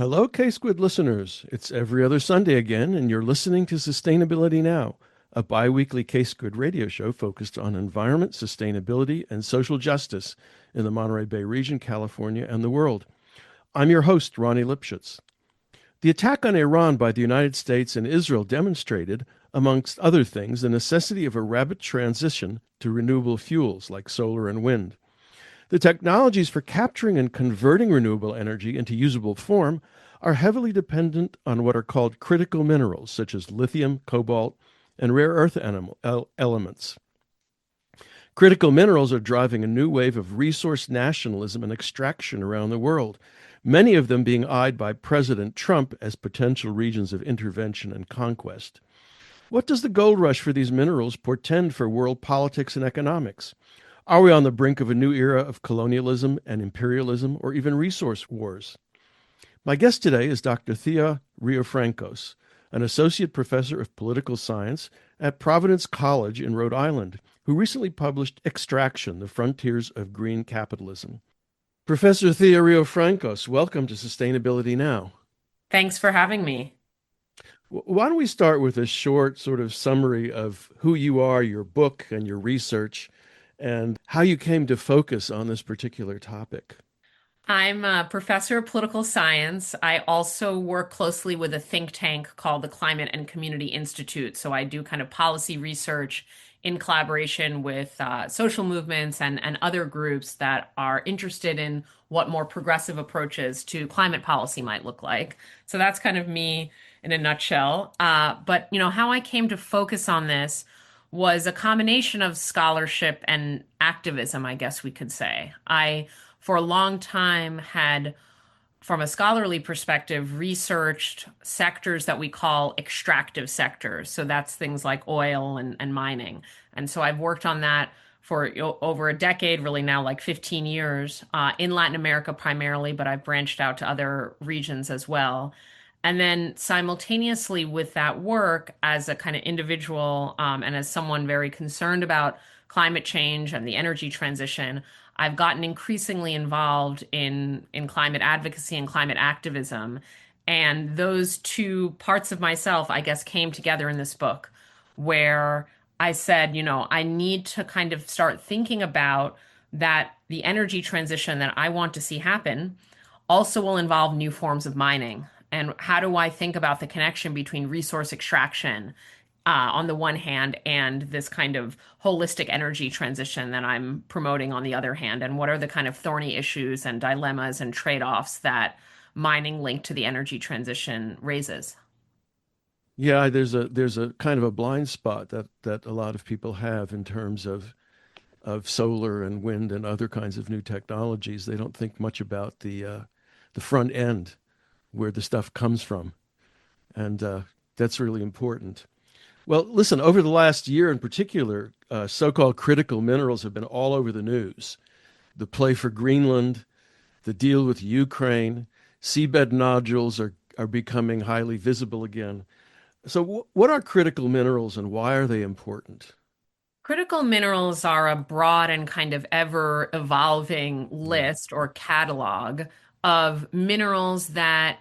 Hello, K-Squid listeners. It's every other Sunday again, and you're listening to Sustainability Now, a bi-weekly K-Squid radio show focused on environment, sustainability, and social justice in the Monterey Bay region, California, and the world. I'm your host, Ronnie Lipschitz. The attack on Iran by the United States and Israel demonstrated, amongst other things, the necessity of a rapid transition to renewable fuels like solar and wind. The technologies for capturing and converting renewable energy into usable form are heavily dependent on what are called critical minerals, such as lithium, cobalt, and rare earth elements. Critical minerals are driving a new wave of resource nationalism and extraction around the world, many of them being eyed by President Trump as potential regions of intervention and conquest. What does the gold rush for these minerals portend for world politics and economics? Are we on the brink of a new era of colonialism and imperialism, or even resource wars? My guest today is Dr. Thea Riofrancos, an associate professor of political science at Providence College in Rhode Island, who recently published Extraction, the Frontiers of Green Capitalism. Professor Thea Riofrancos, welcome to Sustainability Now. Thanks for having me. Why don't we start with a short sort of summary of who you are, your book, and your research, and how you came to focus on this particular topic. I'm a professor of political science. I also work closely with a think tank called the Climate and Community Institute. So I do kind of policy research in collaboration with social movements and other groups that are interested in what more progressive approaches to climate policy might look like. So that's kind of me in a nutshell. But how I came to focus on this was a combination of scholarship and activism, I guess we could say. I, for a long time, had, from a scholarly perspective, researched sectors that we call extractive sectors. So that's things like oil and mining. And so I've worked on that for over a decade, really now like 15 years, in Latin America primarily, but I've branched out to other regions as well. And then simultaneously with that work, as a kind of individual and as someone very concerned about climate change and the energy transition, I've gotten increasingly involved in climate advocacy and climate activism. And those two parts of myself, I guess, came together in this book where I said, I need to kind of start thinking about that the energy transition that I want to see happen also will involve new forms of mining. And how do I think about the connection between resource extraction on the one hand and this kind of holistic energy transition that I'm promoting on the other hand? And what are the kind of thorny issues and dilemmas and trade-offs that mining linked to the energy transition raises? Yeah, there's a kind of a blind spot that a lot of people have in terms of solar and wind and other kinds of new technologies. They don't think much about the front end where the stuff comes from, and that's really important. Well, listen, over the last year in particular, so-called critical minerals have been all over the news. The play for Greenland, the deal with Ukraine, seabed nodules are becoming highly visible again. So, what are critical minerals and why are they important? Critical minerals are a broad and kind of ever evolving Mm. list or catalog of minerals that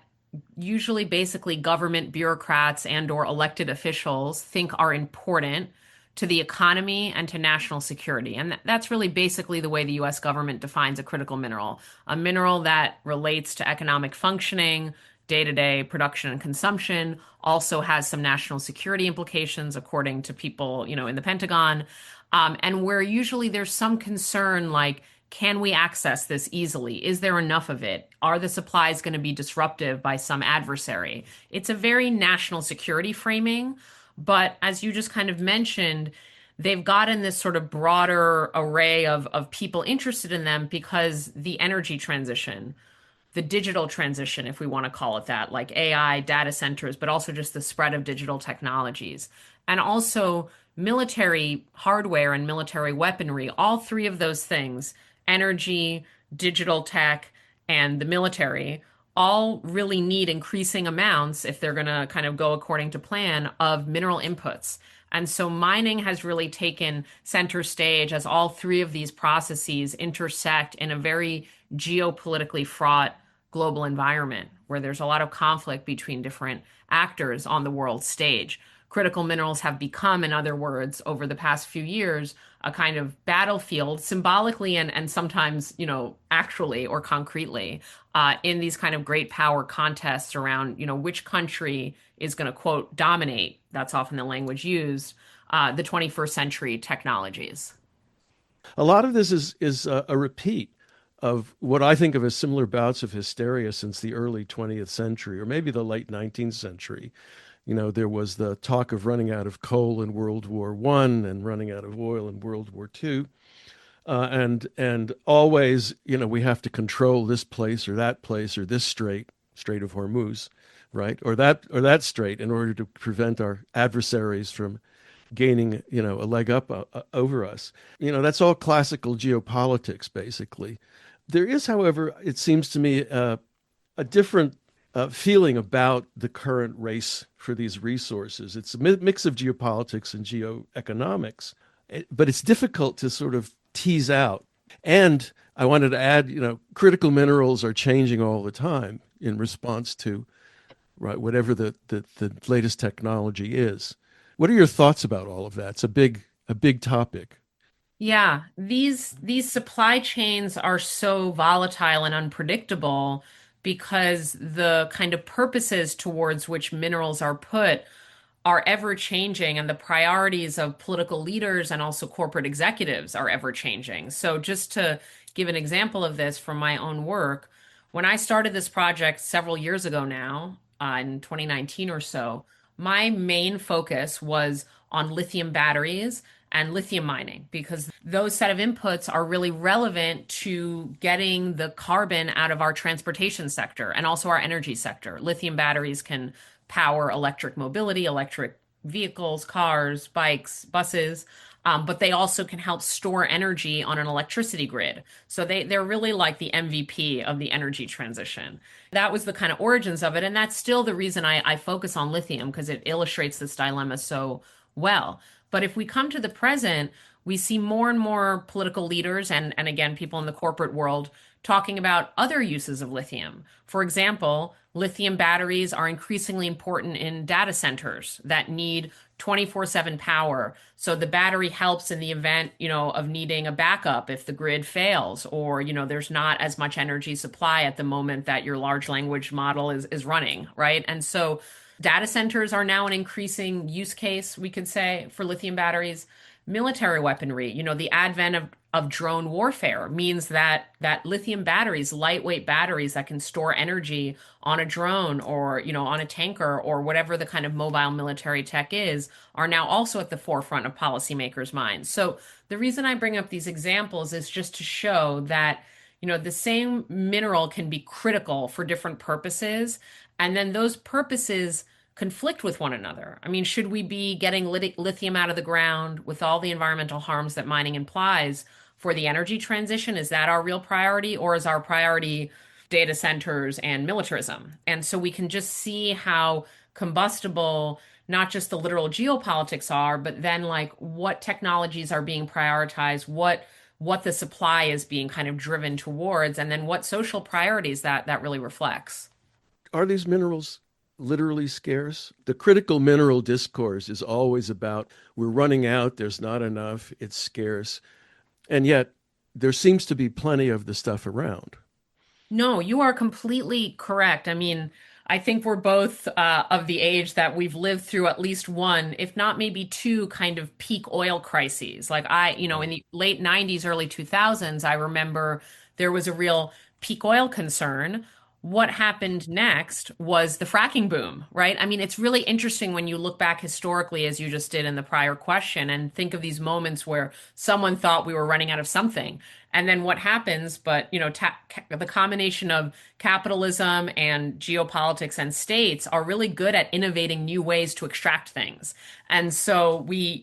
usually basically government bureaucrats and or elected officials think are important to the economy and to national security. And that's really basically the way the US government defines a critical mineral, a mineral that relates to economic functioning, day-to-day production and consumption, also has some national security implications according to people, in the Pentagon, and where usually there's some concern like, can we access this easily? Is there enough of it? Are the supplies going to be disruptive by some adversary? It's a very national security framing, but as you just kind of mentioned, they've gotten this sort of broader array of people interested in them because the energy transition, the digital transition, if we want to call it that, like AI, data centers, but also just the spread of digital technologies. And also military hardware and military weaponry, all three of those things, energy, digital tech, and the military, all really need increasing amounts, if they're going to kind of go according to plan, of mineral inputs. And so mining has really taken center stage as all three of these processes intersect in a very geopolitically fraught global environment where there's a lot of conflict between different actors on the world stage. Critical minerals have become, in other words, over the past few years, a kind of battlefield symbolically and sometimes, actually or concretely, in these kind of great power contests around, which country is going to, quote, dominate, that's often the language used, the 21st century technologies. A lot of this is a repeat of what I think of as similar bouts of hysteria since the early 20th century, or maybe the late 19th century. There was the talk of running out of coal in World War One and running out of oil in World War Two. And always, we have to control this place or this Strait of Hormuz, right? Or that strait in order to prevent our adversaries from gaining, a leg up over us. That's all classical geopolitics, basically. There is, however, it seems to me, a different feeling about the current race for these resources. It's a mix of geopolitics and geoeconomics, but it's difficult to sort of tease out. And I wanted to add, critical minerals are changing all the time in response to right whatever the latest technology is. What are your thoughts about all of that? It's a big topic. Yeah, these supply chains are so volatile and unpredictable because the kind of purposes towards which minerals are put are ever changing, and the priorities of political leaders and also corporate executives are ever changing. So, just to give an example of this from my own work, when I started this project several years ago now, in 2019 or so, my main focus was on lithium batteries and lithium mining because those set of inputs are really relevant to getting the carbon out of our transportation sector and also our energy sector. Lithium batteries can power electric mobility, electric vehicles, cars, bikes, buses, but they also can help store energy on an electricity grid. So they're really like the MVP of the energy transition. That was the kind of origins of it. And that's still the reason I focus on lithium because it illustrates this dilemma so well. But if we come to the present, we see more and more political leaders and again, people in the corporate world talking about other uses of lithium. For example, lithium batteries are increasingly important in data centers that need 24/7 power. So the battery helps in the event, of needing a backup if the grid fails or, there's not as much energy supply at the moment that your large language model is running, right? And so data centers are now an increasing use case, we could say, for lithium batteries. Military weaponry, the advent of drone warfare means that lithium batteries, lightweight batteries that can store energy on a drone or, on a tanker or whatever the kind of mobile military tech is, are now also at the forefront of policymakers' minds. So the reason I bring up these examples is just to show that, the same mineral can be critical for different purposes, and then those purposes conflict with one another. I mean, should we be getting lithium out of the ground with all the environmental harms that mining implies for the energy transition? Is that our real priority, or is our priority data centers and militarism? And so we can just see how combustible not just the literal geopolitics are, but then like what technologies are being prioritized, what the supply is being kind of driven towards, and then what social priorities that really reflects. Are these minerals literally scarce? The critical mineral discourse is always about we're running out, there's not enough, it's scarce. And yet there seems to be plenty of the stuff around. No, you are completely correct. I mean, I think we're both of the age that we've lived through at least one, if not maybe two, kind of peak oil crises. Like in the late 90s, early 2000s, I remember there was a real peak oil concern. What happened next was the fracking boom, right? I mean, it's really interesting when you look back historically, as you just did in the prior question, and think of these moments where someone thought we were running out of something. And then what happens? But, the combination of capitalism and geopolitics and states are really good at innovating new ways to extract things. And so we,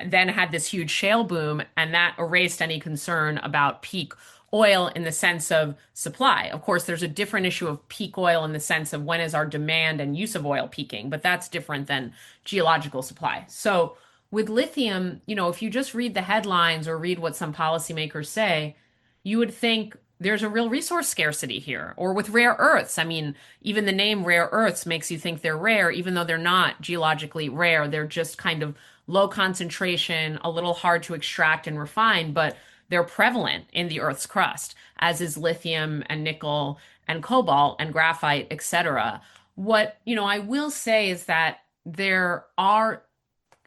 then had this huge shale boom, and that erased any concern about peak oil in the sense of supply. Of course, there's a different issue of peak oil in the sense of when is our demand and use of oil peaking, but that's different than geological supply. So with lithium, if you just read the headlines or read what some policymakers say, you would think there's a real resource scarcity here. Or with rare earths. I mean, even the name rare earths makes you think they're rare, even though they're not geologically rare. They're just kind of low concentration, a little hard to extract and refine, but they're prevalent in the Earth's crust, as is lithium and nickel and cobalt and graphite, etc. What, I will say is that there are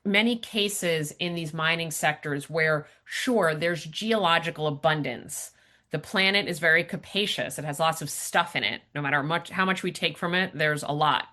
many cases in these mining sectors where, sure, there's geological abundance. The planet is very capacious. It has lots of stuff in it. No matter how much we take from it, there's a lot.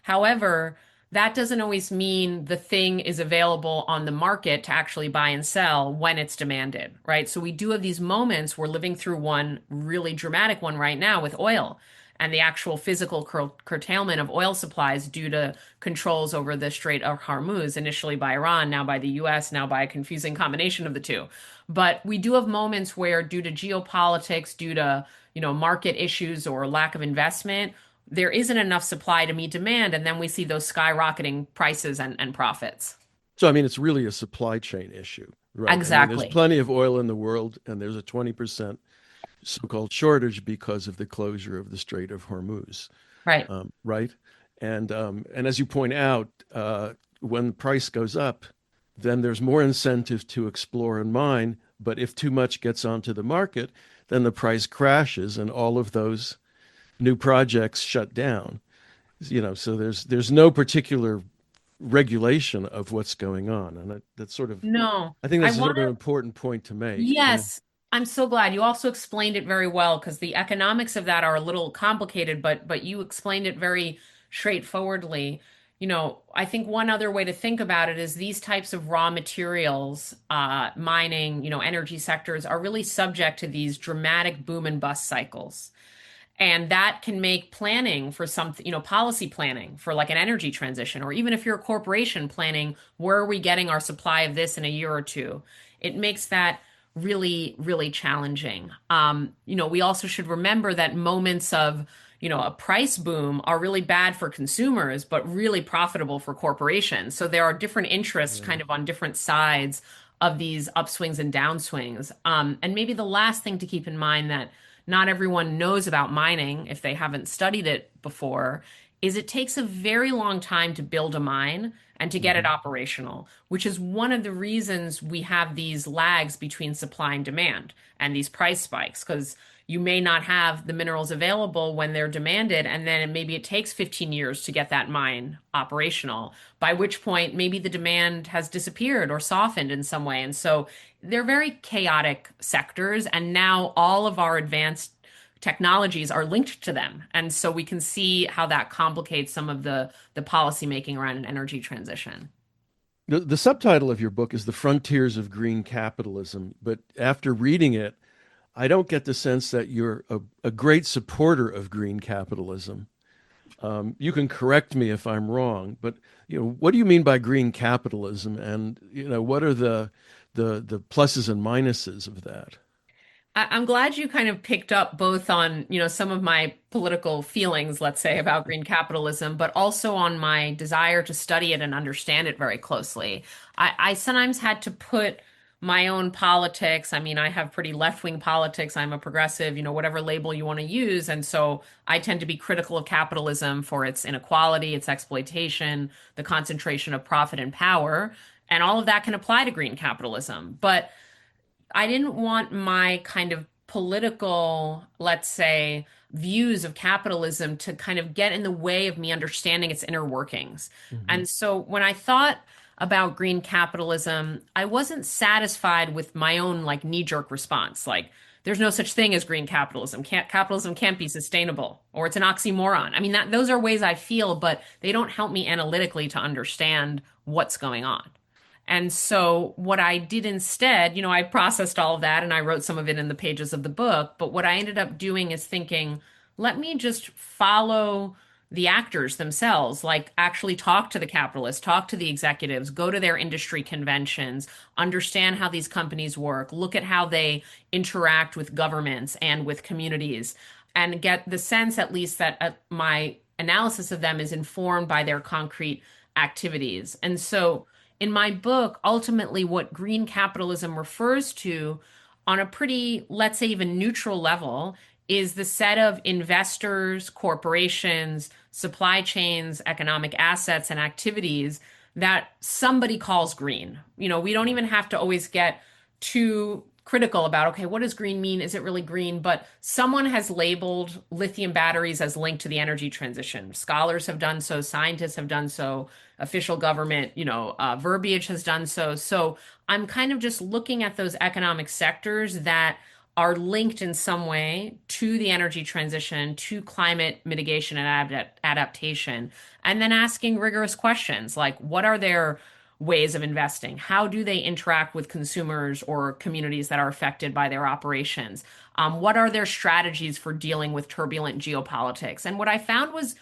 However, that doesn't always mean the thing is available on the market to actually buy and sell when it's demanded, right? So we do have these moments. We're living through one really dramatic one right now with oil and the actual physical curtailment of oil supplies due to controls over the Strait of Hormuz, initially by Iran, now by the US, now by a confusing combination of the two. But we do have moments where, due to geopolitics, due to, market issues or lack of investment, there isn't enough supply to meet demand, and then we see those skyrocketing prices and profits. So, I mean, it's really a supply chain issue, right? I mean, there's Exactly. plenty of oil in the world, and there's a 20% so-called shortage because of the closure of the Strait of Hormuz, Right. right? And as you point out, when the price goes up, then there's more incentive to explore and mine. But if too much gets onto the market, then the price crashes, and all of those new projects shut down. So there's no particular regulation of what's going on, and that's sort of, No, I think I that's sort want of an to. important point to make. Yes, I'm so glad you also explained it very well because the economics of that are a little complicated, but you explained it very straightforwardly. I think one other way to think about it is these types of raw materials, mining, energy sectors are really subject to these dramatic boom and bust cycles. And that can make planning for something, policy planning for like an energy transition, or even if you're a corporation planning, where are we getting our supply of this in a year or two? It makes that really, really challenging. We also should remember that moments of, a price boom are really bad for consumers, but really profitable for corporations. So there are different interests Yeah. kind of on different sides of these upswings and downswings. And maybe the last thing to keep in mind that not everyone knows about mining if they haven't studied it before is it takes a very long time to build a mine and to get it Hmm. operational, which is one of the reasons we have these lags between supply and demand and these price spikes, because you may not have the minerals available when they're demanded, and then maybe it takes 15 years to get that mine operational, by which point maybe the demand has disappeared or softened in some way. And so they're very chaotic sectors, and now all of our advanced technologies are linked to them. And so we can see how that complicates some of the policy making around an energy transition. The subtitle of your book is The Frontiers of Green Capitalism, but after reading it, I don't get the sense that you're a great supporter of green capitalism. You can correct me if I'm wrong, but what do you mean by green capitalism, and what are the pluses and minuses of that? I'm glad you kind of picked up both on, some of my political feelings, let's say, about green capitalism, but also on my desire to study it and understand it very closely. I sometimes had to put my own politics. I mean, I have pretty left-wing politics. I'm a progressive, whatever label you want to use. And so I tend to be critical of capitalism for its inequality, its exploitation, the concentration of profit and power. And all of that can apply to green capitalism. But I didn't want my kind of political, let's say, views of capitalism to kind of get in the way of me understanding its inner workings. Hmm. And so when I thought about green capitalism, I wasn't satisfied with my own like knee-jerk response. Like, there's no such thing as green capitalism. Capitalism can't be sustainable, or it's an oxymoron. I mean, that those are ways I feel, but they don't help me analytically to understand what's going on. And so what I did instead, I processed all of that and I wrote some of it in the pages of the book. But what I ended up doing is thinking, let me just follow the actors themselves, like actually talk to the capitalists, talk to the executives, go to their industry conventions, understand how these companies work, look at how they interact with governments and with communities, and get the sense, at least, that my analysis of them is informed by their concrete activities. And so in my book, ultimately, what green capitalism refers to on a pretty, let's say, even neutral level, is the set of investors, corporations, supply chains, economic assets, and activities that somebody calls green. We don't even have to always get too critical about, okay, what does green mean? Is it really green? But someone has labeled lithium batteries as linked to the energy transition. Scholars have done so, scientists have done so, official government, verbiage has done so. So I'm kind of just looking at those economic sectors that are linked in some way to the energy transition, to climate mitigation and adaptation, and then asking rigorous questions like what are their ways of investing? How do they interact with consumers or communities that are affected by their operations? What are their strategies for dealing with turbulent geopolitics? And what I found was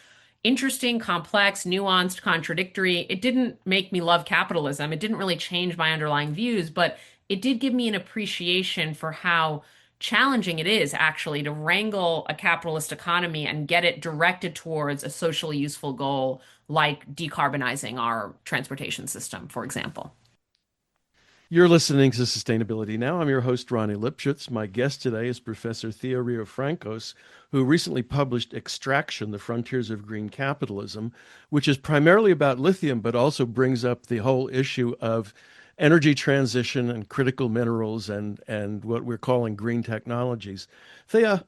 interesting, complex, nuanced, contradictory. It didn't make me love capitalism. It didn't really change my underlying views, but it did give me an appreciation for how challenging it is actually to wrangle a capitalist economy and get it directed towards a socially useful goal like decarbonizing our transportation system, for example. You're listening to Sustainability Now. I'm your host, Ronnie Lipschutz. My guest today is Professor Thea Riofrancos, who recently published Extraction, the Frontiers of Green Capitalism, which is primarily about lithium, but also brings up the whole issue of energy transition and critical minerals and what we're calling green technologies. Thea,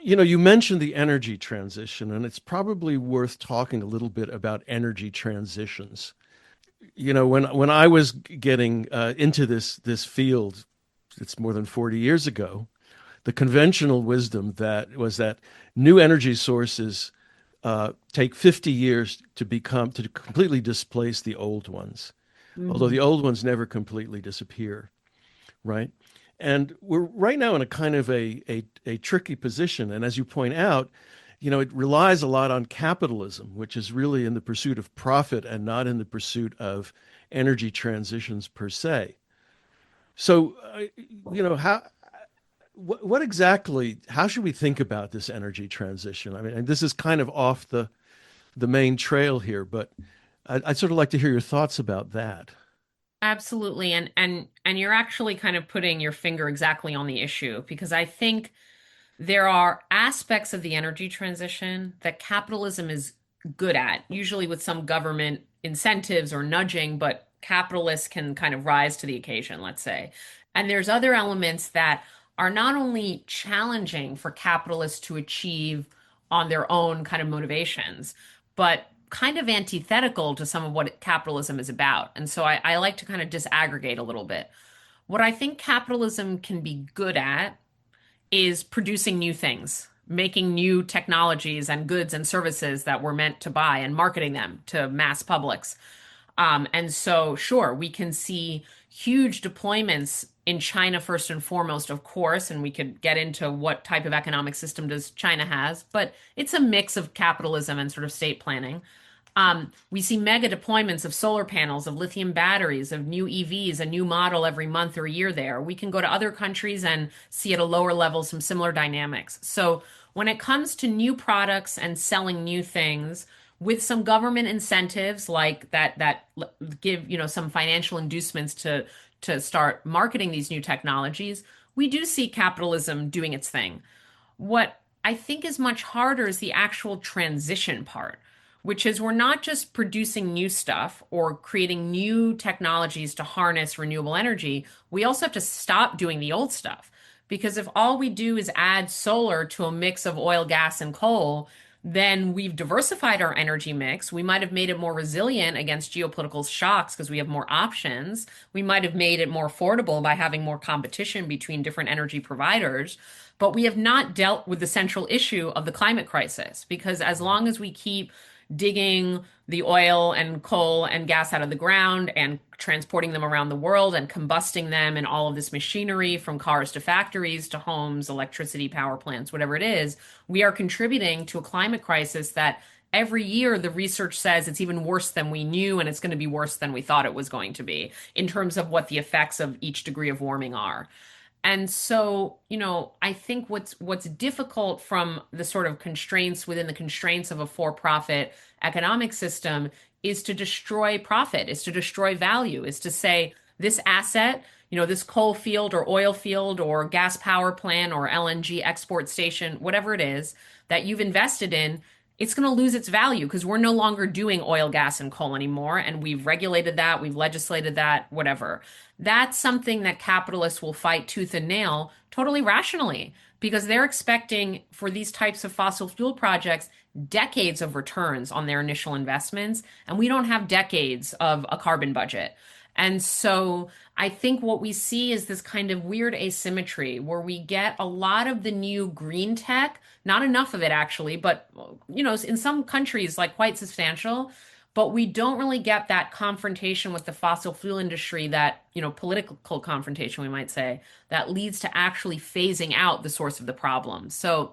you mentioned the energy transition, and it's probably worth talking a little bit about energy transitions. When I was getting into this field, it's more than 40 years ago. The conventional wisdom that was that new energy sources take 50 years to completely displace the old ones, although Mhm. the old ones never completely disappear, right? And we're right now in a kind of a tricky position. And as you point out, it relies a lot on capitalism, which is really in the pursuit of profit and not in the pursuit of energy transitions per se. So, how what exactly? How should we think about this energy transition? I mean, and this is kind of off the main trail here, but I'd sort of like to hear your thoughts about that. Absolutely. And you're actually kind of putting your finger exactly on the issue because I think there are aspects of the energy transition that capitalism is good at, usually with some government incentives or nudging, but capitalists can kind of rise to the occasion, let's say. And there's other elements that are not only challenging for capitalists to achieve on their own kind of motivations, but kind of antithetical to some of what capitalism is about. And so I like to kind of disaggregate a little bit. What I think capitalism can be good at is producing new things, making new technologies and goods and services that we're meant to buy and marketing them to mass publics. And so, sure, we can see huge deployments in China first and foremost, of course, and we could get into what type of economic system does China has, but it's a mix of capitalism and sort of state planning. We see mega deployments of solar panels, of lithium batteries, of new EVs, a new model every month or year there. We can go to other countries and see at a lower level some similar dynamics. So when it comes to new products and selling new things, with some government incentives like that give, some financial inducements to start marketing these new technologies, we do see capitalism doing its thing. What I think is much harder is the actual transition part, which is we're not just producing new stuff or creating new technologies to harness renewable energy. We also have to stop doing the old stuff. Because if all we do is add solar to a mix of oil, gas, and coal, then we've diversified our energy mix. We might have made it more resilient against geopolitical shocks because we have more options. We might have made it more affordable by having more competition between different energy providers. But we have not dealt with the central issue of the climate crisis because as long as we keep digging the oil and coal and gas out of the ground and transporting them around the world and combusting them in all of this machinery from cars to factories to homes, electricity, power plants, whatever it is, we are contributing to a climate crisis that every year the research says it's even worse than we knew and it's going to be worse than we thought it was going to be in terms of what the effects of each degree of warming are. And so, I think what's difficult from the sort of constraints within the constraints of a for-profit economic system is to destroy profit, is to destroy value, is to say this asset this coal field or oil field or gas power plant or LNG export station, whatever it is that you've invested in, it's going to lose its value because we're no longer doing oil, gas, and coal anymore. And we've regulated that, we've legislated that, whatever. That's something that capitalists will fight tooth and nail totally rationally because they're expecting for these types of fossil fuel projects decades of returns on their initial investments. And we don't have decades of a carbon budget. And so I think what we see is this kind of weird asymmetry where we get a lot of the new green tech, not enough of it actually, but in some countries like quite substantial, but we don't really get that confrontation with the fossil fuel industry that, political confrontation we might say, that leads to actually phasing out the source of the problem. So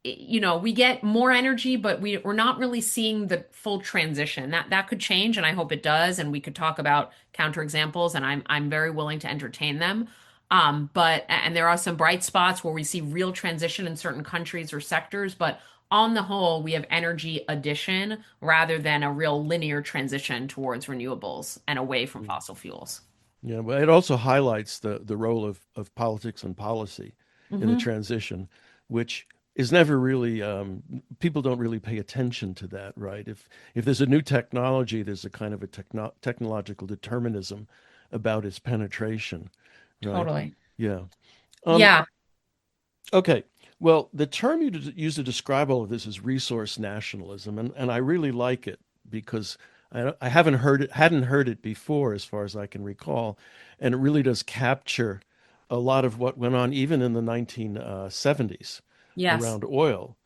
we get more energy, but we're not really seeing the full transition. That could change, and I hope it does. And we could talk about counterexamples, and I'm very willing to entertain them. But there are some bright spots where we see real transition in certain countries or sectors, but on the whole, we have energy addition rather than a real linear transition towards renewables and away from fossil fuels. Yeah, but it also highlights the role of politics and policy in the Hmm. transition, which is never really people don't really pay attention to that, right? If there's a new technology, there's a kind of a technological determinism about its penetration, right? Totally. Yeah. Um, Yeah. okay. Well, the term you use to describe all of this is resource nationalism, and I really like it because I hadn't heard it before, as far as I can recall, and it really does capture a lot of what went on even in the 1970s Yes. around oil.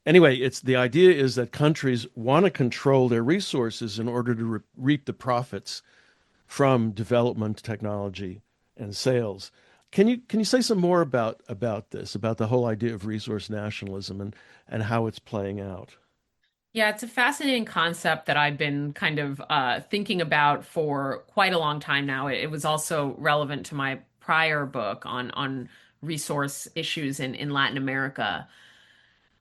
Anyway, it's the idea is that countries want to control their resources in order to reap the profits from development, technology, and sales. Can you say some more about this, about the whole idea of resource nationalism and how it's playing out? Yeah, it's a fascinating concept that I've been kind of thinking about for quite a long time now. It was also relevant to my prior book on resource issues in Latin America.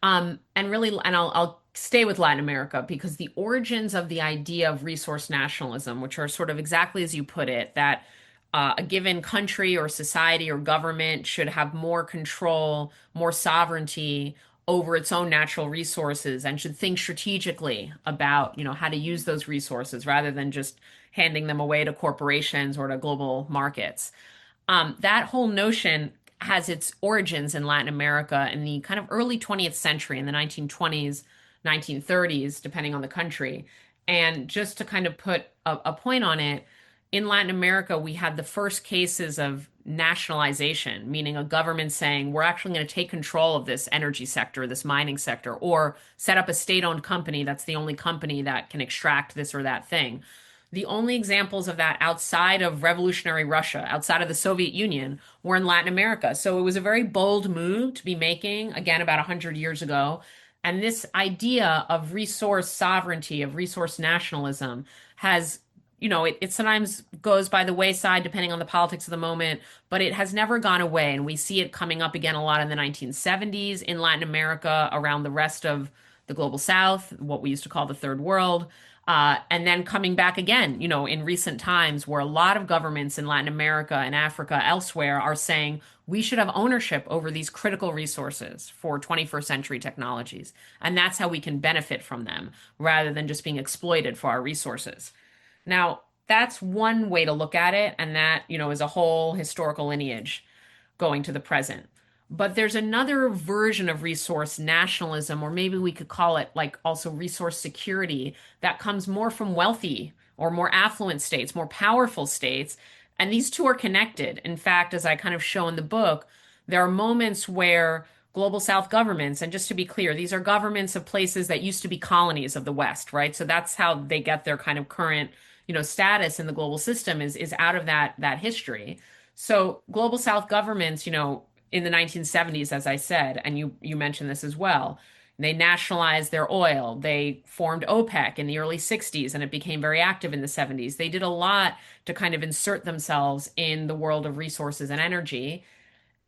And really, and I'll stay with Latin America because the origins of the idea of resource nationalism, which are sort of exactly as you put it, that a given country or society or government should have more control, more sovereignty over its own natural resources and should think strategically about, how to use those resources rather than just handing them away to corporations or to global markets. That whole notion has its origins in Latin America in the kind of early 20th century, in the 1920s, 1930s, depending on the country. And just to kind of put a point on it, in Latin America, we had the first cases of nationalization, meaning a government saying, we're actually going to take control of this energy sector, this mining sector, or set up a state owned company that's the only company that can extract this or that thing. The only examples of that outside of revolutionary Russia, outside of the Soviet Union, were in Latin America. So it was a very bold move to be making, again, about 100 years ago. And this idea of resource sovereignty, of resource nationalism, has, it sometimes goes by the wayside depending on the politics of the moment, but it has never gone away. And we see it coming up again a lot in the 1970s in Latin America, around the rest of the global South, what we used to call the third world. And then coming back again, in recent times where a lot of governments in Latin America and Africa elsewhere are saying we should have ownership over these critical resources for 21st century technologies. And that's how we can benefit from them rather than just being exploited for our resources. Now, that's one way to look at it. And that, is a whole historical lineage going to the present. But there's another version of resource nationalism, or maybe we could call it like also resource security, that comes more from wealthy or more affluent states, more powerful states. And these two are connected. In fact, as I kind of show in the book, there are moments where global South governments, and just to be clear, these are governments of places that used to be colonies of the West, right? So that's how they get their kind of current, status in the global system is out of that history. So global South governments, in the 1970s, as I said, and you mentioned this as well, they nationalized their oil. They formed OPEC in the early 60s, and it became very active in the 70s. They did a lot to kind of insert themselves in the world of resources and energy.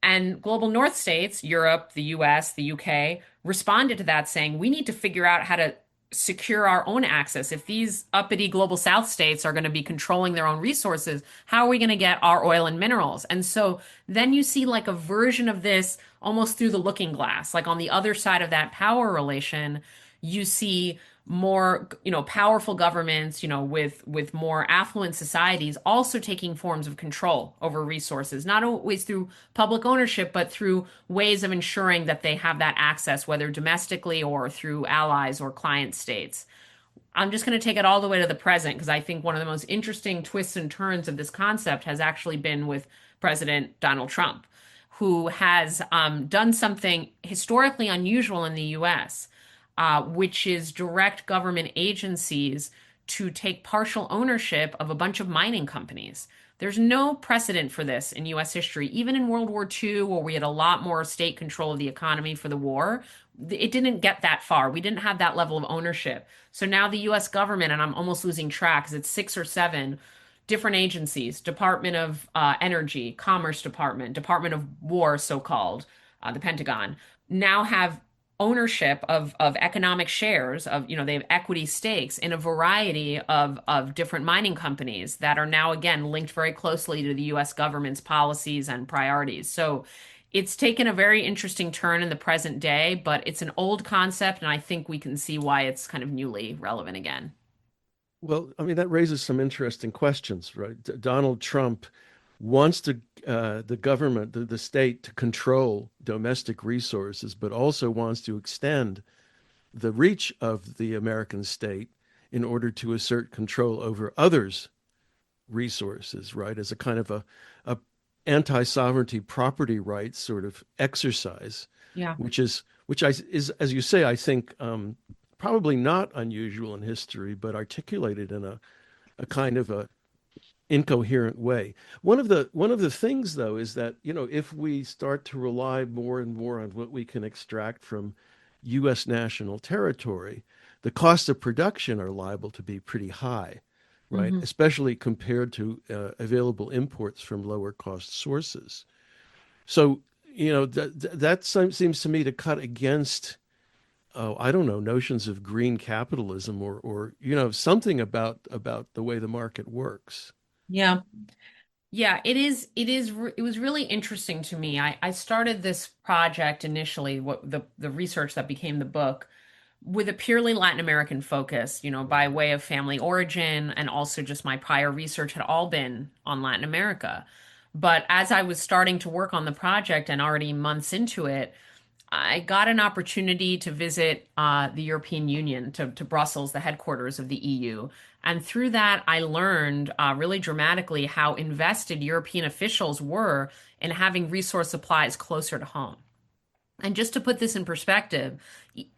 And global North states, Europe, the US, the UK, responded to that saying, we need to figure out how to secure our own access. If these uppity global south states are going to be controlling their own resources, how are we going to get our oil and minerals? And so then you see like a version of this almost through the looking glass. Like on the other side of that power relation, you see more, powerful governments, with more affluent societies also taking forms of control over resources, not always through public ownership, but through ways of ensuring that they have that access, whether domestically or through allies or client states. I'm just going to take it all the way to the present because I think one of the most interesting twists and turns of this concept has actually been with President Donald Trump, who has done something historically unusual in the US, which is direct government agencies to take partial ownership of a bunch of mining companies. There's no precedent for this in US history. Even in World War II, where we had a lot more state control of the economy for the war, it didn't get that far. We didn't have that level of ownership. So now the US government, and I'm almost losing track because it's six or seven different agencies: Department of Energy, Commerce Department, Department of War, so called, the Pentagon, now have ownership of economic shares of, they have equity stakes in a variety of different mining companies that are now again linked very closely to the US government's policies and priorities. So it's taken a very interesting turn in the present day, but it's an old concept, and I think we can see why it's kind of newly relevant again. Well, I mean, that raises some interesting questions, right? Donald Trump wants the government, the state, to control domestic resources, but also wants to extend the reach of the American state in order to assert control over others' resources, right? As a kind of a anti-sovereignty property rights sort of exercise, Yeah. which is, as you say, I think probably not unusual in history, but articulated in a kind of a incoherent way. One of the things though is that, if we start to rely more and more on what we can extract from US national territory, the costs of production are liable to be pretty high, right? Hmm. Especially compared to available imports from lower cost sources. So, that seems to me to cut against, oh, I don't know, notions of green capitalism or something about the way the market works. Yeah. Yeah, it was really interesting to me. I started this project initially, what the research that became the book, with a purely Latin American focus, by way of family origin, and also just my prior research had all been on Latin America. But as I was starting to work on the project and already months into it, I got an opportunity to visit the European Union, to Brussels, the headquarters of the EU. And through that, I learned really dramatically how invested European officials were in having resource supplies closer to home. And just to put this in perspective,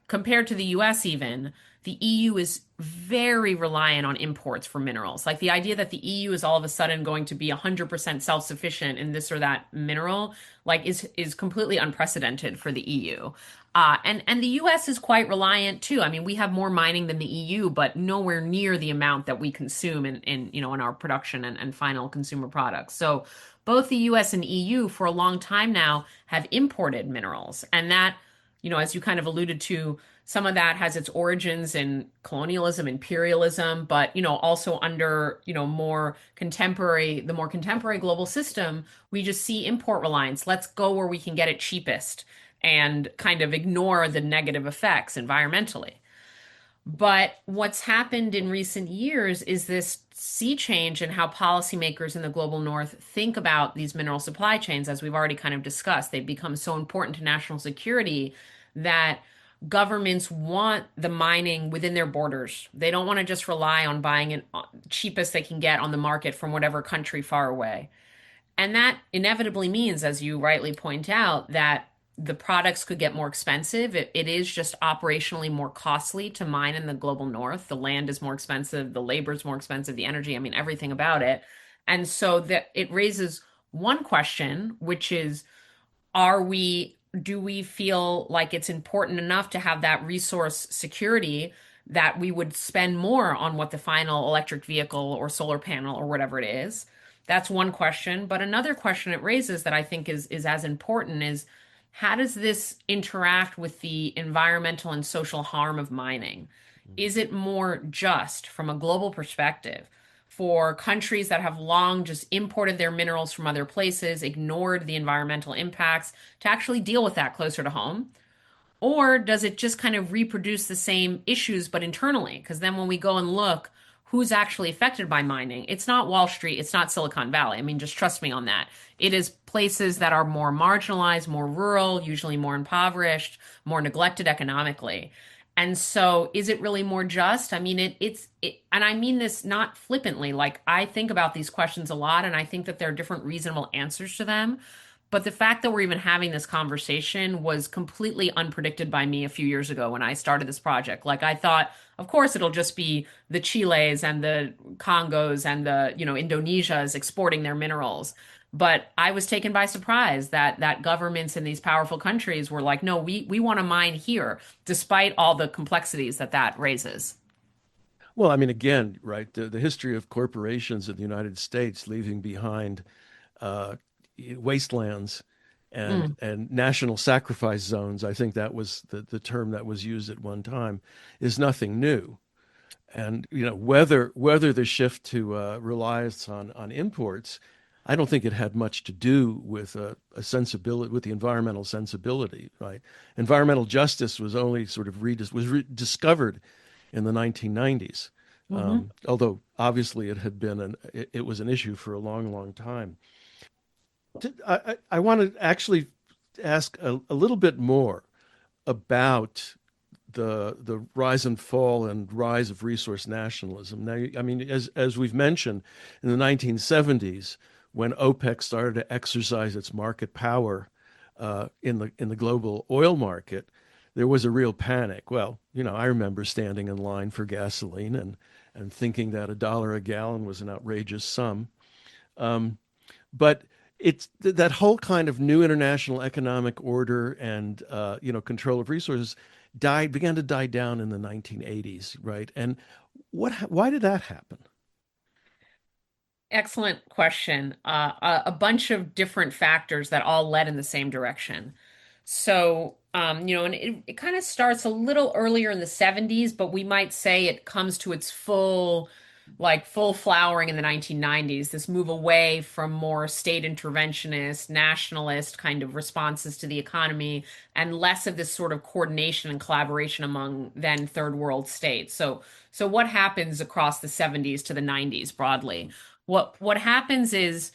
compared to the US, even, the EU is very reliant on imports for minerals. Like the idea that the EU is all of a sudden going to be 100% self-sufficient in this or that mineral, like is completely unprecedented for the EU. And the US is quite reliant too. I mean, we have more mining than the EU, but nowhere near the amount that we consume in our production and final consumer products. So both the US and EU for a long time now have imported minerals. And that, as you kind of alluded to, some of that has its origins in colonialism, imperialism, but, also under, the more contemporary global system, we just see import reliance. Let's go where we can get it cheapest and kind of ignore the negative effects environmentally. But what's happened in recent years is this sea change in how policymakers in the global north think about these mineral supply chains, as we've already kind of discussed. They've become so important to national security that governments want the mining within their borders. They don't want to just rely on buying it cheapest they can get on the market from whatever country far away. And that inevitably means, as you rightly point out, that the products could get more expensive. It is just operationally more costly to mine in the global north. The land is more expensive, the labor is more expensive, the energy, I mean, everything about it. And so that it raises one question, which is, do we feel like it's important enough to have that resource security that we would spend more on what the final electric vehicle or solar panel or whatever it is? That's one question. But another question it raises that I think is as important is, how does this interact with the environmental and social harm of mining? Is it more just from a global perspective for countries that have long just imported their minerals from other places, ignored the environmental impacts, to actually deal with that closer to home? Or does it just kind of reproduce the same issues but internally? Because then when we go and look who's actually affected by mining, it's not Wall Street, it's not Silicon Valley. I mean, just trust me on that. It is places that are more marginalized, more rural, usually more impoverished, more neglected economically. And so is it really more just? I mean, and I mean this not flippantly. Like, I think about these questions a lot, and I think that there are different reasonable answers to them. But the fact that we're even having this conversation was completely unpredicted by me a few years ago when I started this project. Like, I thought, of course, it'll just be the Chiles and the Congos and the, Indonesias exporting their minerals. But I was taken by surprise that governments in these powerful countries were like, no, we want to mine here, despite all the complexities that raises. Well, I mean, again, right, the history of corporations in the United States leaving behind uh, wastelands Mm, and national sacrifice zones, I think that was the term that was used at one time, is nothing new. And whether the shift to reliance on imports, I don't think it had much to do with a sensibility with the environmental sensibility. Right, environmental justice was only sort of rediscovered in the 1990s, hmm. although obviously it was an issue for a long, long time. I want to actually ask a little bit more about the rise and fall and rise of resource nationalism. Now, I mean, as we've mentioned, in the 1970s, when OPEC started to exercise its market power in the global oil market, there was a real panic. Well, I remember standing in line for gasoline and thinking that $1 a gallon was an outrageous sum. Um, but it's that whole kind of new international economic order and control of resources began to die down in the 1980s, right? And why did that happen? Excellent question. A bunch of different factors that all led in the same direction. So, and it kind of starts a little earlier in the 70s, but we might say it comes to its full flowering in the 1990s. This move away from more state interventionist, nationalist kind of responses to the economy, and less of this sort of coordination and collaboration among then third world states. So what happens across the 70s to the 90s broadly? What happens is,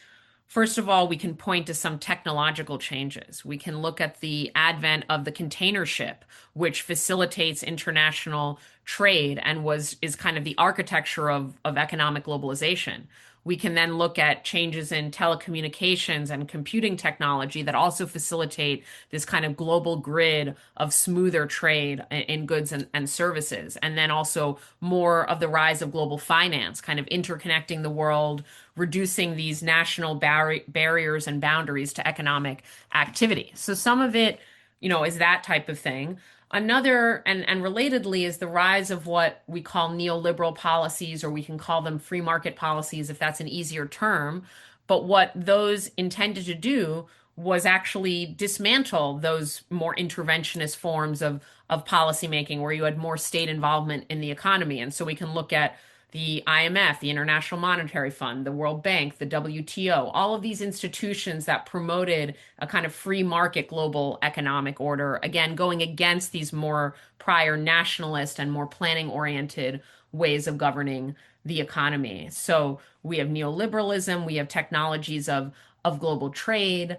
first of all, we can point to some technological changes. We can look at the advent of the container ship, which facilitates international trade and is kind of the architecture of economic globalization. We can then look at changes in telecommunications and computing technology that also facilitate this kind of global grid of smoother trade in goods and services. And then also more of the rise of global finance, kind of interconnecting the world, reducing these national barriers and boundaries to economic activity. So some of it, is that type of thing. Another, and relatedly, is the rise of what we call neoliberal policies, or we can call them free market policies if that's an easier term. But what those intended to do was actually dismantle those more interventionist forms of policymaking where you had more state involvement in the economy. And so we can look at the IMF, the International Monetary Fund, the World Bank, the WTO, all of these institutions that promoted a kind of free market global economic order, again, going against these more prior nationalist and more planning oriented ways of governing the economy. So we have neoliberalism, we have technologies of global trade.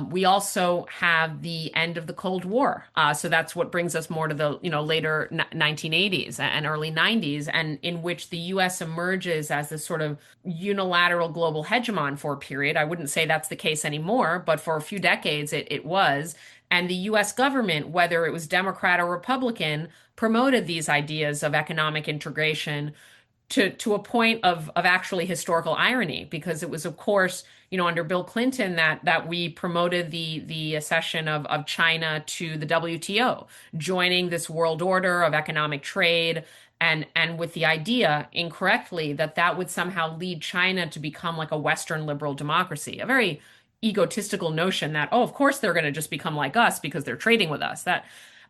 We also have the end of the Cold War. So that's what brings us more to the later 1980s and early 90s, and in which the U.S. emerges as this sort of unilateral global hegemon for a period. I wouldn't say that's the case anymore, but for a few decades it was. And the U.S. government, whether it was Democrat or Republican, promoted these ideas of economic integration to a point of actually historical irony, because it was, of course, under Bill Clinton that we promoted the accession of China to the WTO, joining this world order of economic trade, and with the idea, incorrectly, that would somehow lead China to become like a Western liberal democracy, a very egotistical notion that, oh, of course they're going to just become like us because they're trading with us.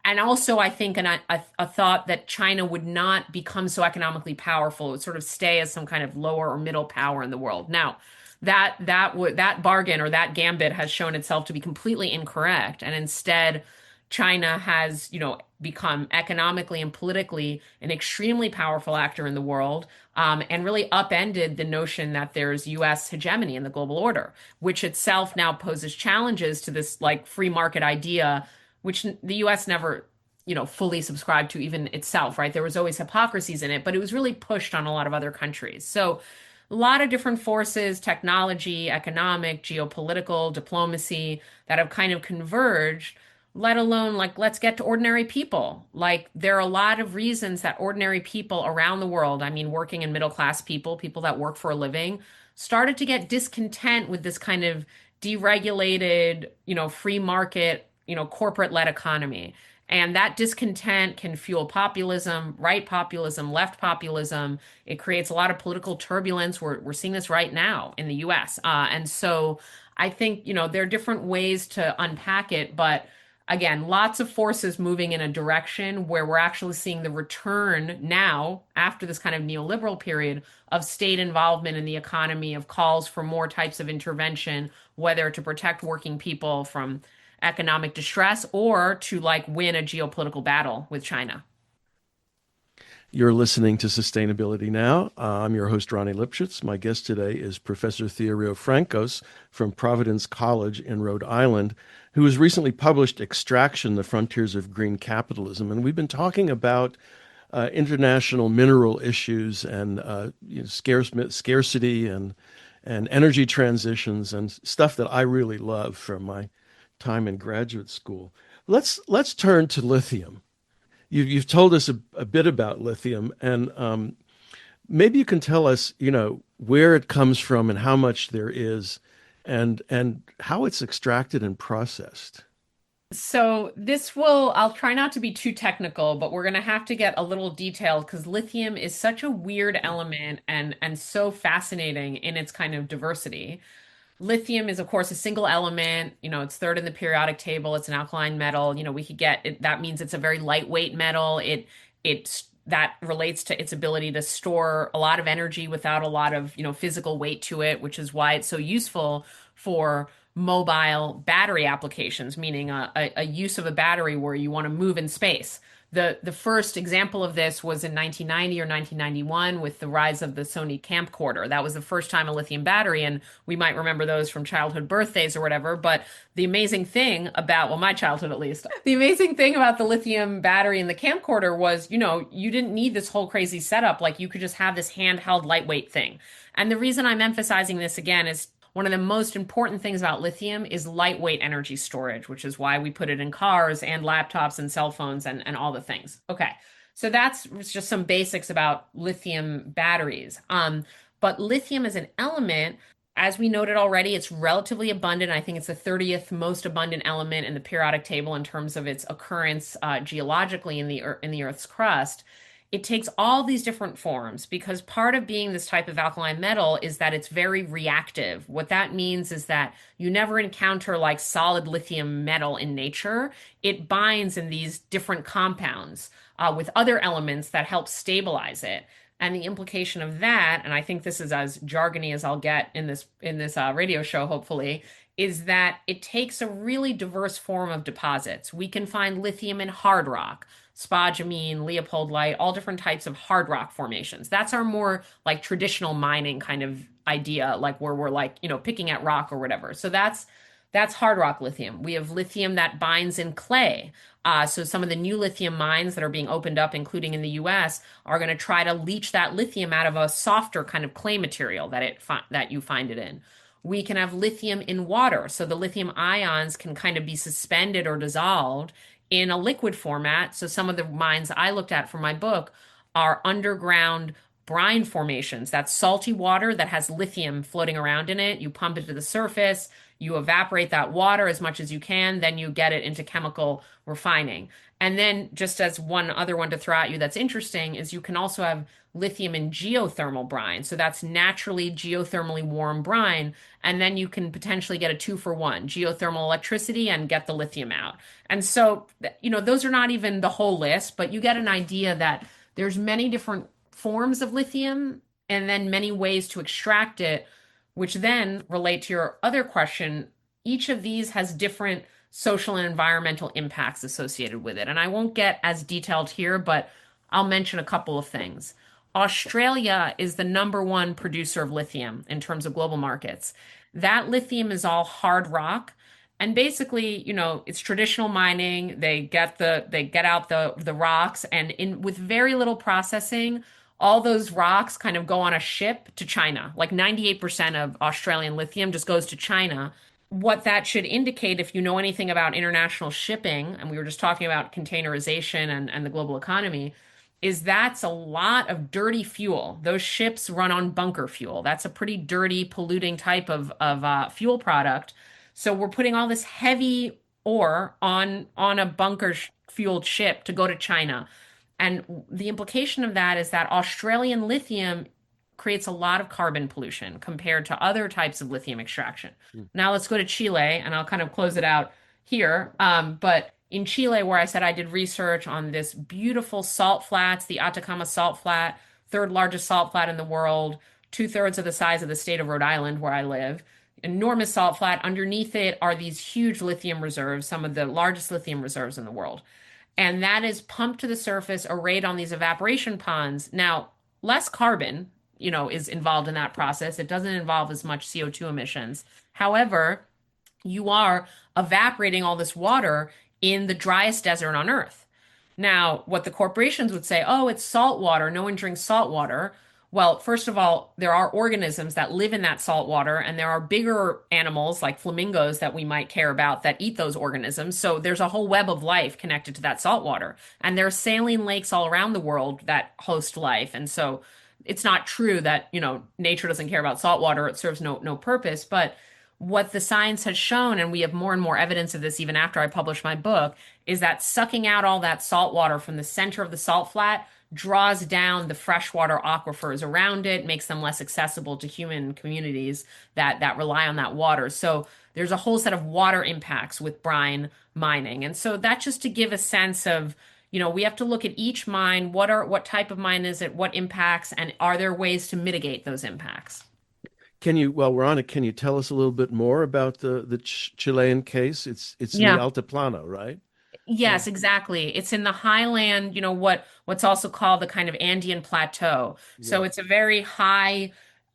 And also, I think a thought that China would not become so economically powerful; it would sort of stay as some kind of lower or middle power in the world. Now, that bargain or that gambit has shown itself to be completely incorrect, and instead, China has, become economically and politically an extremely powerful actor in the world, and really upended the notion that there's U.S. hegemony in the global order, which itself now poses challenges to this like free market idea which the US never, fully subscribed to even itself, right? There was always hypocrisies in it, but it was really pushed on a lot of other countries. So a lot of different forces, technology, economic, geopolitical, diplomacy that have kind of converged, let alone like let's get to ordinary people. Like there are a lot of reasons that ordinary people around the world, I mean working and middle class people, people that work for a living, started to get discontent with this kind of deregulated, free market, corporate led economy. And that discontent can fuel populism, right populism, left populism. It creates a lot of political turbulence. We're seeing this right now in the US. And so I think, there are different ways to unpack it, but again, lots of forces moving in a direction where we're actually seeing the return now, after this kind of neoliberal period, of state involvement in the economy, of calls for more types of intervention, whether to protect working people from economic distress or to like win a geopolitical battle with China. You're listening to Sustainability Now. I'm your host, Ronnie Lipschitz. My guest today is Professor Thea Riofrancos from Providence College in Rhode Island, who has recently published Extraction, the Frontiers of Green Capitalism. And we've been talking about international mineral issues and scarcity and energy transitions and stuff that I really love from my time in graduate school. Let's turn to lithium. You've told us a bit about lithium, and maybe you can tell us, where it comes from and how much there is, and how it's extracted and processed. So I'll try not to be too technical, but we're going to have to get a little detailed because lithium is such a weird element and so fascinating in its kind of diversity. Lithium is, of course, a single element. It's third in the periodic table. It's an alkaline metal. We could get it. That means it's a very lightweight metal. That relates to its ability to store a lot of energy without a lot of, physical weight to it, which is why it's so useful for mobile battery applications, meaning a use of a battery where you want to move in space. The first example of this was in 1990 or 1991 with the rise of the Sony camcorder. That was the first time a lithium battery, and we might remember those from childhood birthdays or whatever. But the amazing thing about, well, my childhood at least, the amazing thing about the lithium battery in the camcorder was, you didn't need this whole crazy setup. Like you could just have this handheld lightweight thing. And the reason I'm emphasizing this again is one of the most important things about lithium is lightweight energy storage, which is why we put it in cars and laptops and cell phones and all the things. Okay, so that's just some basics about lithium batteries. But lithium as an element, as we noted already, it's relatively abundant. I think it's the 30th most abundant element in the periodic table in terms of its occurrence geologically in the Earth's crust. It takes all these different forms because part of being this type of alkaline metal is that it's very reactive. What that means is that you never encounter like solid lithium metal in nature. It binds in these different compounds with other elements that help stabilize it. And the implication of that, and I think this is as jargony as I'll get in this radio show, hopefully, is that it takes a really diverse form of deposits. We can find lithium in hard rock, spodumene, leopoldite, all different types of hard rock formations. That's our more like traditional mining kind of idea, like where we're like, picking at rock or whatever. So that's hard rock lithium. We have lithium that binds in clay. So some of the new lithium mines that are being opened up, including in the US, are going to try to leach that lithium out of a softer kind of clay material that you find it in. We can have lithium in water. So the lithium ions can kind of be suspended or dissolved in a liquid format. So some of the mines I looked at for my book are underground brine formations. That's salty water that has lithium floating around in it. You pump it to the surface. You evaporate that water as much as you can, then you get it into chemical refining. And then, just as one other one to throw at you that's interesting, is you can also have lithium in geothermal brine. So that's naturally geothermally warm brine. And then you can potentially get a two for one, geothermal electricity and get the lithium out. And so, those are not even the whole list, but you get an idea that there's many different forms of lithium and then many ways to extract it, which then relate to your other question. Each of these has different social and environmental impacts associated with it. And I won't get as detailed here, but I'll mention a couple of things. Australia is the number one producer of lithium in terms of global markets. That lithium is all hard rock. And basically, it's traditional mining. They get out the rocks, and in with very little processing, all those rocks kind of go on a ship to China. Like 98% of Australian lithium just goes to China. What that should indicate, if you know anything about international shipping, and we were just talking about containerization and the global economy, is that's a lot of dirty fuel. Those ships run on bunker fuel. That's a pretty dirty, polluting type of fuel product. So we're putting all this heavy ore on a bunker fueled ship to go to China. And the implication of that is that Australian lithium creates a lot of carbon pollution compared to other types of lithium extraction. Mm. Now let's go to Chile, and I'll kind of close it out here. But in Chile, where I said I did research on this beautiful salt flats, the Atacama Salt Flat, third largest salt flat in the world, two-thirds of the size of the state of Rhode Island, where I live. Enormous salt flat. Underneath it are these huge lithium reserves, some of the largest lithium reserves in the world. And that is pumped to the surface, arrayed on these evaporation ponds. Now, less carbon, is involved in that process. It doesn't involve as much CO2 emissions. However, you are evaporating all this water in the driest desert on Earth. Now, what the corporations would say, oh, it's salt water. No one drinks salt water. Well, first of all, there are organisms that live in that salt water, and there are bigger animals like flamingos that we might care about that eat those organisms. So there's a whole web of life connected to that salt water. And there are saline lakes all around the world that host life. And so it's not true that, nature doesn't care about salt water. It serves no purpose. But what the science has shown, and we have more and more evidence of this even after I published my book, is that sucking out all that salt water from the center of the salt flat draws down the freshwater aquifers around it, makes them less accessible to human communities that rely on that water. So there's a whole set of water impacts with brine mining. And so that's just to give a sense of, we have to look at each mine, what type of mine is it, what impacts, and are there ways to mitigate those impacts? While we're on it, can you tell us a little bit more about the Chilean case? It's in the Yeah. Altiplano, right? Yeah. Yes, exactly. It's in the highland, what's also called the kind of Andean plateau. Yeah. So it's a very high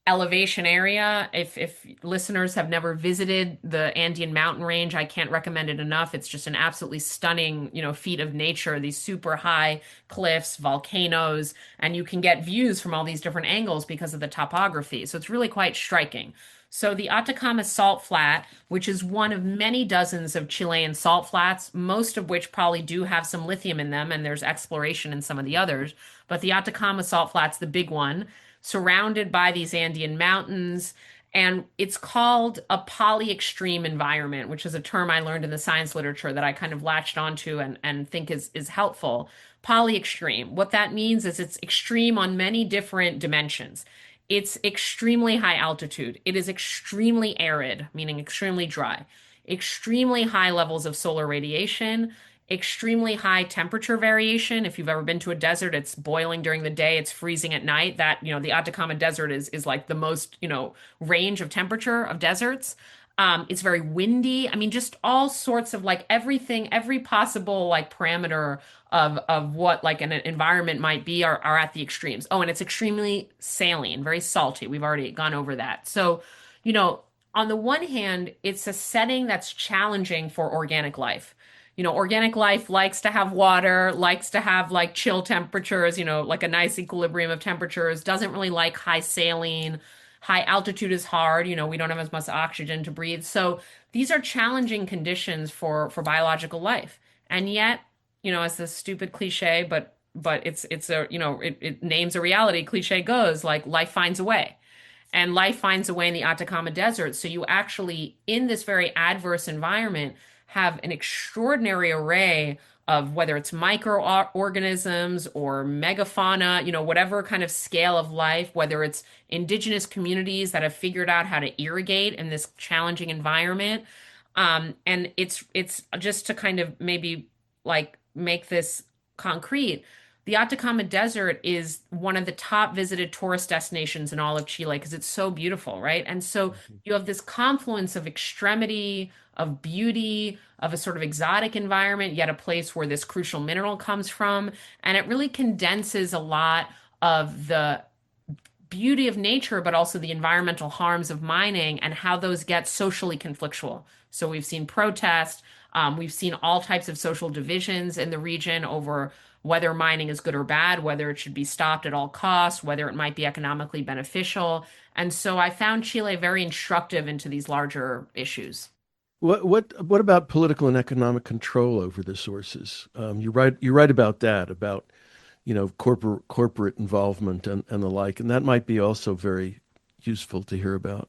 elevation area. If listeners have never visited the Andean mountain range, I can't recommend it enough. It's just an absolutely stunning, feat of nature, these super high cliffs, volcanoes, and you can get views from all these different angles because of the topography. So it's really quite striking. So the Atacama Salt Flat, which is one of many dozens of Chilean salt flats, most of which probably do have some lithium in them, and there's exploration in some of the others. But the Atacama Salt Flat's the big one, surrounded by these Andean mountains. And it's called a polyextreme environment, which is a term I learned in the science literature that I kind of latched onto and think is helpful. Polyextreme. What that means is it's extreme on many different dimensions. It's extremely high altitude. It is extremely arid, meaning extremely dry, extremely high levels of solar radiation, extremely high temperature variation. If you've ever been to a desert, it's boiling during the day, it's freezing at night. The Atacama Desert is like the most, range of temperature of deserts. It's very windy. I mean, just all sorts of like everything, every possible like parameter of what like an environment might be are at the extremes. Oh, and it's extremely saline, very salty. We've already gone over that. So, on the one hand, it's a setting that's challenging for organic life. Organic life likes to have water, likes to have like chill temperatures, like a nice equilibrium of temperatures, doesn't really like high saline. High altitude is hard, we don't have as much oxygen to breathe. So these are challenging conditions for biological life. And yet, as this stupid cliche, but it names a reality, cliche goes, like life finds a way. and life finds a way in the Atacama Desert. So you actually, in this very adverse environment, have an extraordinary array of whether it's microorganisms or megafauna, whatever kind of scale of life, whether it's indigenous communities that have figured out how to irrigate in this challenging environment. And it's just to kind of maybe like make this concrete. The Atacama Desert is one of the top visited tourist destinations in all of Chile because it's so beautiful, right? And so you have this confluence of extremity, of beauty, of a sort of exotic environment, yet a place where this crucial mineral comes from. And it really condenses a lot of the beauty of nature, but also the environmental harms of mining and how those get socially conflictual. So we've seen protest, we've seen all types of social divisions in the region over whether mining is good or bad, whether it should be stopped at all costs, whether it might be economically beneficial. And so I found Chile very instructive into these larger issues. What about political and economic control over the sources? You write about that, about corporate involvement and the like, and that might be also very useful to hear about.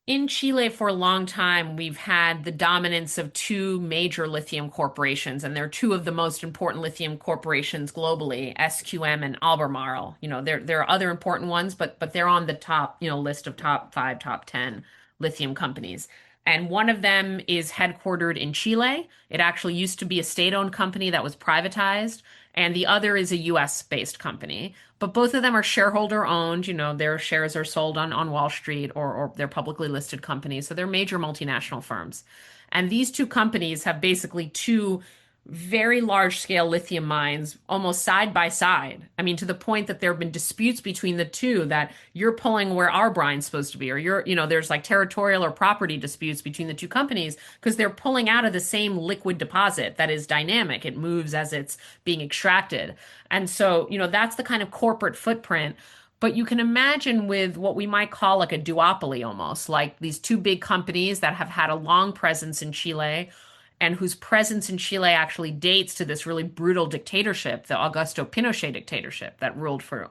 In Chile, for a long time, we've had the dominance of two major lithium corporations, and they're two of the most important lithium corporations globally, SQM and Albemarle. There are other important ones, but they're on the top, list of top five, top 10 lithium companies. And one of them is headquartered in Chile. It actually used to be a state-owned company that was privatized, and the other is a US based company. But both of them are shareholder owned. Their shares are sold on Wall Street or they're publicly listed companies. So they're major multinational firms. And these two companies have basically two very large scale lithium mines almost side by side. I mean, to the point that there have been disputes between the two that you're pulling where our brine's supposed to be, or there's like territorial or property disputes between the two companies because they're pulling out of the same liquid deposit that is dynamic. It moves as it's being extracted. And so, that's the kind of corporate footprint. But you can imagine with what we might call like a duopoly almost, like these two big companies that have had a long presence in Chile and whose presence in Chile actually dates to this really brutal dictatorship, the Augusto Pinochet dictatorship that ruled for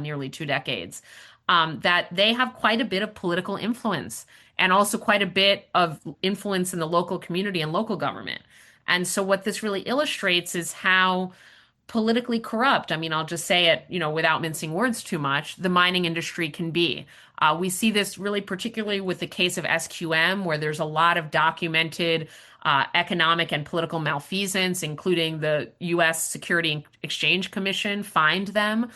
nearly 2 decades, that they have quite a bit of political influence and also quite a bit of influence in the local community and local government. And so what this really illustrates is how politically corrupt, I mean, I'll just say it, without mincing words too much, the mining industry can be. We see this really particularly with the case of SQM, where there's a lot of documented economic and political malfeasance, including the U.S. Security and Exchange Commission fined them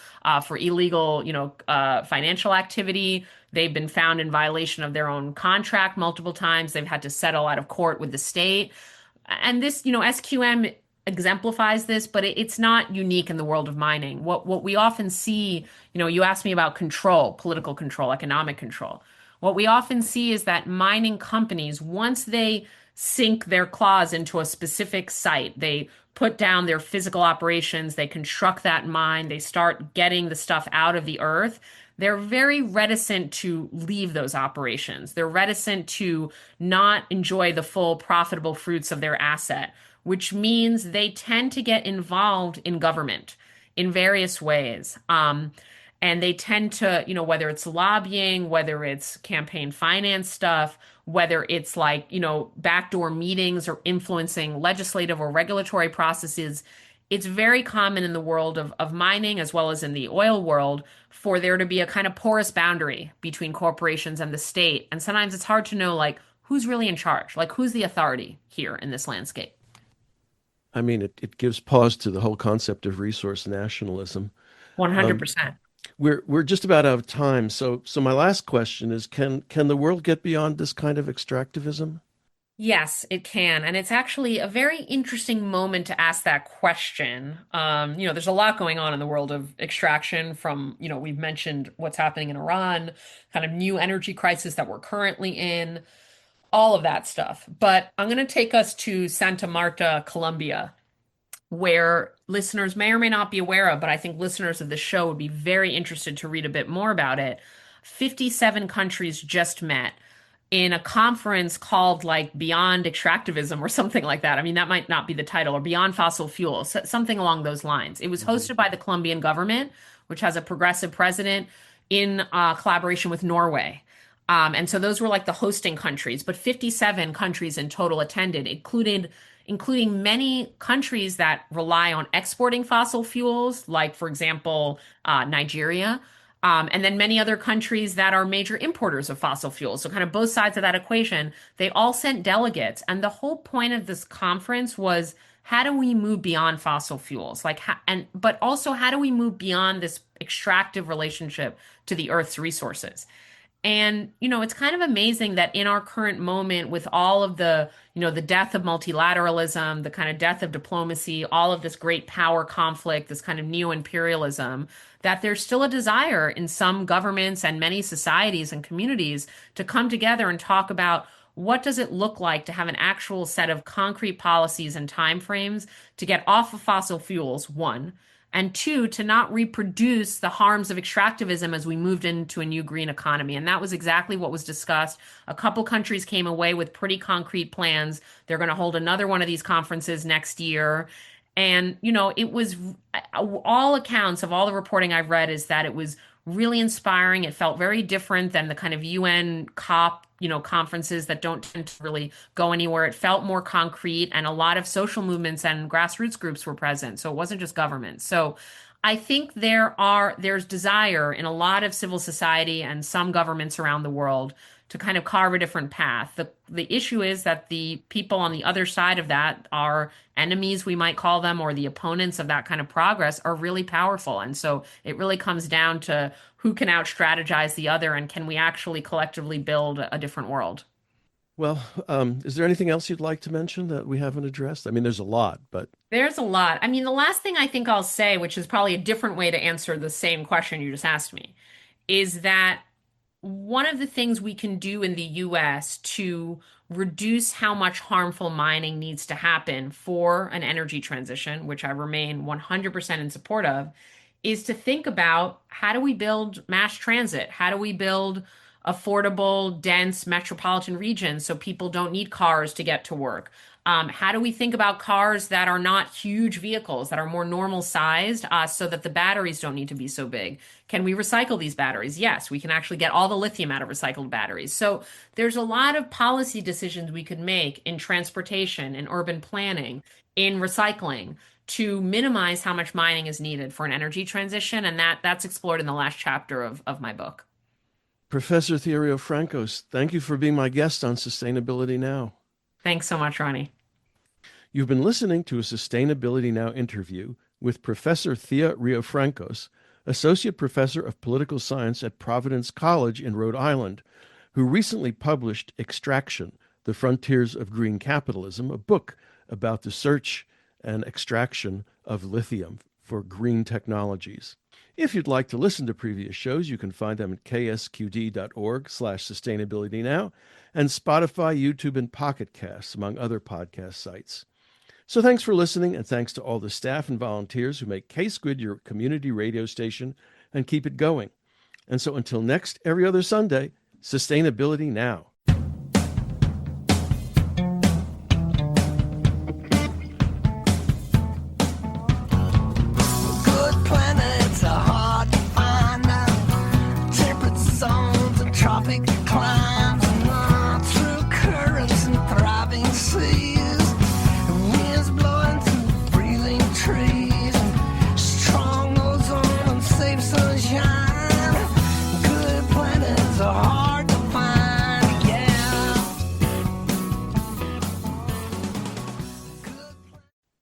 for illegal, financial activity. They've been found in violation of their own contract multiple times. They've had to settle out of court with the state. And this, SQM exemplifies this, but it's not unique in the world of mining. What we often see, you asked me about control, political control, economic control. What we often see is that mining companies, once they sink their claws into a specific site, they put down their physical operations, they construct that mine, they start getting the stuff out of the earth. They're very reticent to leave those operations. They're reticent to not enjoy the full profitable fruits of their asset, which means they tend to get involved in government in various ways. And they tend to, whether it's lobbying, whether it's campaign finance stuff, whether it's like, backdoor meetings or influencing legislative or regulatory processes, it's very common in the world of mining as well as in the oil world for there to be a kind of porous boundary between corporations and the state. And sometimes it's hard to know, like, who's really in charge? Like, who's the authority here in this landscape? I mean, it gives pause to the whole concept of resource nationalism. Um, 100%. we're just about out of time, so my last question is: can the world get beyond this kind of extractivism? Yes, it can. And it's actually a very interesting moment to ask that question. There's a lot going on in the world of extraction from, we've mentioned what's happening in Iran, kind of new energy crisis that we're currently in, all of that stuff. But I'm going to take us to Santa Marta, Colombia, where listeners may or may not be aware of, but I think listeners of the show would be very interested to read a bit more about it. 57 countries just met in a conference called like Beyond Extractivism or something like that. I mean, that might not be the title, or Beyond Fossil Fuels, something along those lines. It was Mhm. hosted by the Colombian government, which has a progressive president. in collaboration with Norway. And so those were like the hosting countries, but 57 countries in total attended, including many countries that rely on exporting fossil fuels, like, for example, Nigeria, and then many other countries that are major importers of fossil fuels. So, kind of both sides of that equation, they all sent delegates. And the whole point of this conference was how do we move beyond fossil fuels? But also, how do we move beyond this extractive relationship to the Earth's resources? And, it's kind of amazing that in our current moment, with all of the death of multilateralism, the kind of death of diplomacy, all of this great power conflict, this kind of neo-imperialism, that there's still a desire in some governments and many societies and communities to come together and talk about what does it look like to have an actual set of concrete policies and timeframes to get off of fossil fuels, one, and two, to not reproduce the harms of extractivism as we moved into a new green economy. And that was exactly what was discussed. A couple countries came away with pretty concrete plans. They're going to hold another one of these conferences next year. And, it was all accounts of all the reporting I've read is that it was really inspiring. It felt very different than the kind of UN COP, conferences that don't tend to really go anywhere. It felt more concrete, and a lot of social movements and grassroots groups were present. So it wasn't just government. So I think there's desire in a lot of civil society and some governments around the world to kind of carve a different path. The issue is that the people on the other side of that, are enemies, we might call them, or the opponents of that kind of progress, are really powerful. And so it really comes down to who can out strategize the other, and can we actually collectively build a different world? Well, is there anything else you'd like to mention that we haven't addressed? I mean, there's a lot, but There's a lot. I mean, the last thing I think I'll say, which is probably a different way to answer the same question you just asked me, is that one of the things we can do in the US to reduce how much harmful mining needs to happen for an energy transition, which I remain 100% in support of, is to think about how do we build mass transit? How do we build affordable, dense metropolitan regions so people don't need cars to get to work? How do we think about cars that are not huge vehicles, that are more normal sized, so that the batteries don't need to be so big? Can we recycle these batteries? Yes, we can actually get all the lithium out of recycled batteries. So there's a lot of policy decisions we could make in transportation, in urban planning, in recycling, to minimize how much mining is needed for an energy transition. And that's explored in the last chapter of my book. Professor Thea Riofrancos, thank you for being my guest on Sustainability Now. Thanks so much, Ronnie. You've been listening to a Sustainability Now interview with Professor Thea Riofrancos, Associate Professor of Political Science at Providence College in Rhode Island, who recently published Extraction, The Frontiers of Green Capitalism, a book about the search and extraction of lithium for green technologies. If you'd like to listen to previous shows, you can find them at ksqd.org/sustainabilitynow and Spotify, YouTube, and Pocket Casts, among other podcast sites. So thanks for listening, and thanks to all the staff and volunteers who make K-Squid your community radio station and keep it going. And so until next, every other Sunday, Sustainability Now.